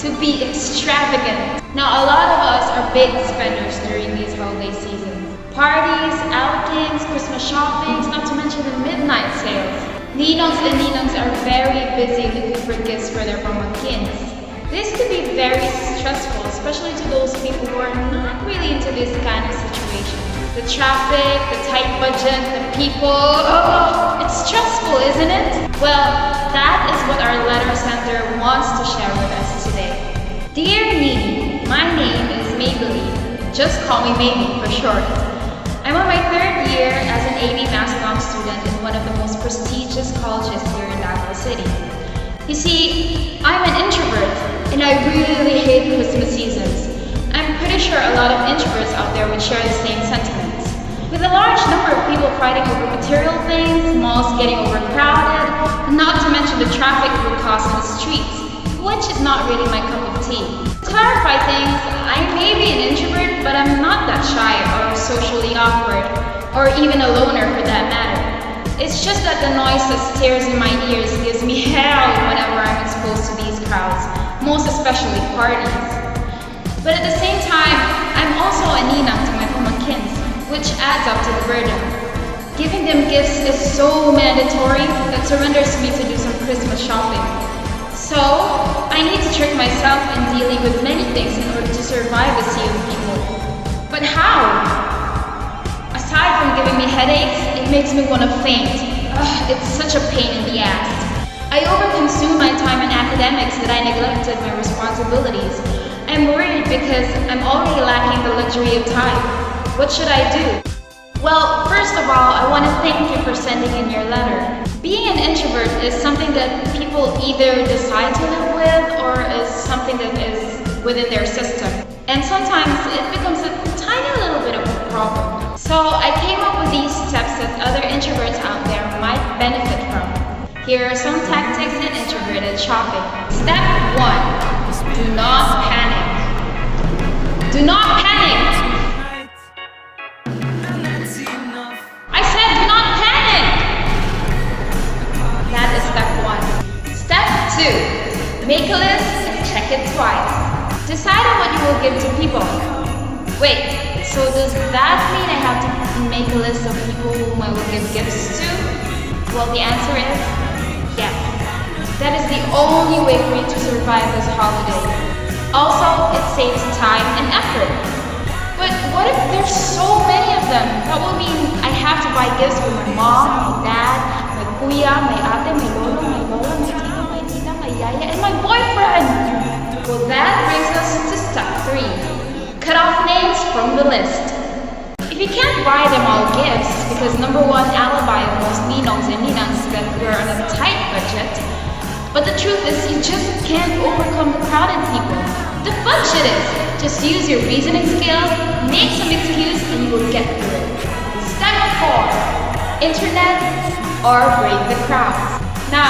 to be extravagant. Now, a lot of us are big spenders during these holiday seasons. Parties, outings, Christmas shoppings, not to mention the midnight sales. Ninongs and ninongs are very busy looking for gifts for their pamangkins. This could be very stressful, especially to those people who are not really into this kind of situation. The traffic, the tight budget, the people, it's stressful, isn't it? Well, that is what our letter sender wants to share with us today. Dear Nini, my name is Maybelline. Just call me Maybe for short. I'm on my 3rd year as an AB Mass Comm student in one of the most prestigious colleges here in Davao City. You see, I'm an introvert and I really hate Christmas seasons. I'm pretty sure a lot of introverts out there would share the same sentiments. With a large number of people fighting over material things, malls getting overcrowded, and not to mention the traffic would cause in the streets, which is not really my cup of tea. To clarify things, I may be an introvert, but I'm not that shy or socially awkward, or even a loner for that matter. It's just that the noise that stares in my ears gives me hell whenever I'm exposed to these crowds, most especially parties. But at the same time, I'm also a ninang to my pamangkins, which adds up to the burden. Giving them gifts is so mandatory that surrenders me to do some Christmas shopping. So, I need to trick myself in dealing with many things in order to survive a sea of people. But how? Aside from giving me headaches, it makes me want to faint. It's such a pain in the ass. I overconsume my time in academics that I neglected my responsibilities. I'm worried because I'm already lacking the luxury of time. What should I do? Well, first of all, I want to thank you for sending in your letter. Being an introvert is something that people either decide to live with or is something that is within their system. And sometimes it becomes a tiny little bit of a problem. So I came up with these steps that other introverts out there might benefit from. Here are some tactics in introverted shopping. Step 1. Do not panic. Do not panic! I said do not panic! That is step 1. Step 2. Make a list and check it twice. Decide on what you will give to people. Wait, so does that mean I have to make a list of people whom I will give gifts to? Well, the answer is yes. That is the only way for you to survive this holiday. Also, it saves time and effort. But what if there's so many of them? That will mean I have to buy gifts for my mom, my dad, my kuya, my ate, my lolo, my lola, my tita, my tita, my yaya, and my boyfriend! Well, that brings us to step 3. Cut off names from the list. If you can't buy them all gifts, because number 1 alibi of most ninongs and ninangs is that we're on a tight budget, but the truth is you just can't overcome the crowded people. The fun shit is, just use your reasoning skills, make some excuse, and you will get through it. Step 4. Internet or break the crowds. Now,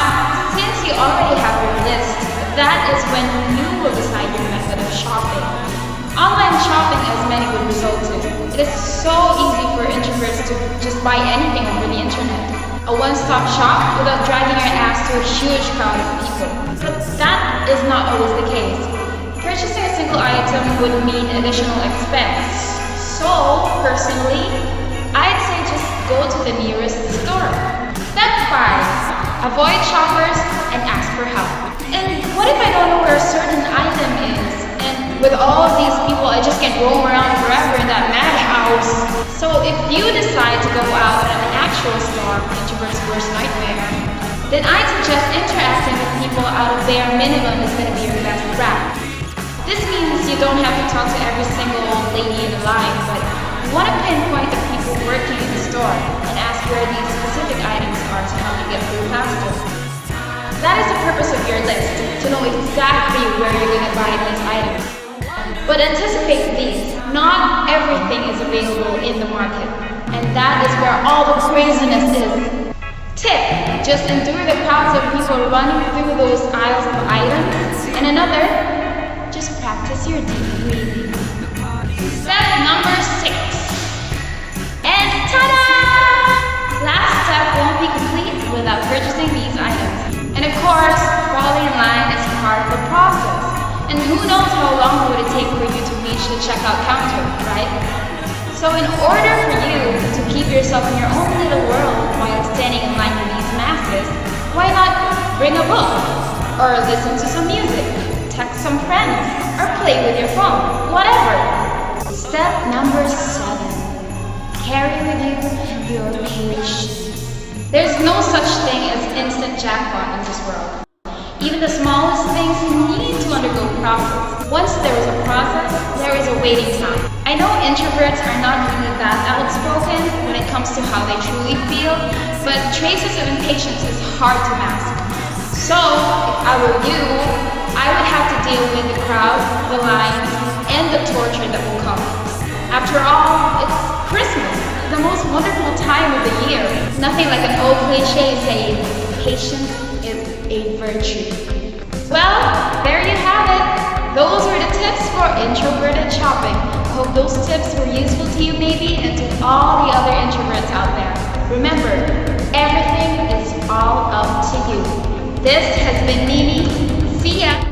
since you already have your list, that is when you will decide your method of shopping. Online shopping, as many would result to, it is so easy for introverts to just buy anything over the internet. A one-stop shop without dragging your ass to a huge crowd of people. But that is not always the case. Purchasing a single item would mean additional expense. So, personally, I'd say just go to the nearest store. Step 5. Avoid shoppers and ask for help. And what if I don't know where a certain item is? And with all of these people, I just can't roam around forever in that madhouse. So if you decide to go out at an actual store, introvert's worst nightmare, then I'd suggest interacting with people out of bare minimum is going to be your best route. This means you don't have to talk to every single old lady in the line, but you want to pinpoint the people working in the store and ask where these specific items are to help you get through faster. That is the purpose of your list, to know exactly where you're going to buy these items. But anticipate these. Not everything is available in the market, and that is where all the craziness is. Tip: just endure the crowds of people running through those aisles of items. And another, just practice your deep breathing. Step number 6. And ta-da! Last step won't be complete without purchasing these items. And of course, falling in line is part of the process. And who knows how long would it take for you to reach the checkout counter, right? So in order for you to keep yourself in your own little world while standing in line with these masses, why not bring a book? Or listen to some music, text some friends, or play with your phone, whatever. Step number 7. Carry with you your patience. There's no such thing as instant jackpot in this world. Even the smallest things need to undergo process. Once there is a process, there is a waiting time. I know introverts are not really that outspoken when it comes to how they truly feel, but traces of impatience is hard to mask. So, if I were you, I would have to deal with the crowd, the lines, and the torture that will come. After all, it's Christmas, the most wonderful time of the year. Nothing like an old cliche saying, patience is a virtue. Well, there you have it. Those were the tips for introverted shopping. Hope those tips were useful to you maybe and to all the other introverts out there. Remember, everything is all up to you. This has been Mimi. See ya!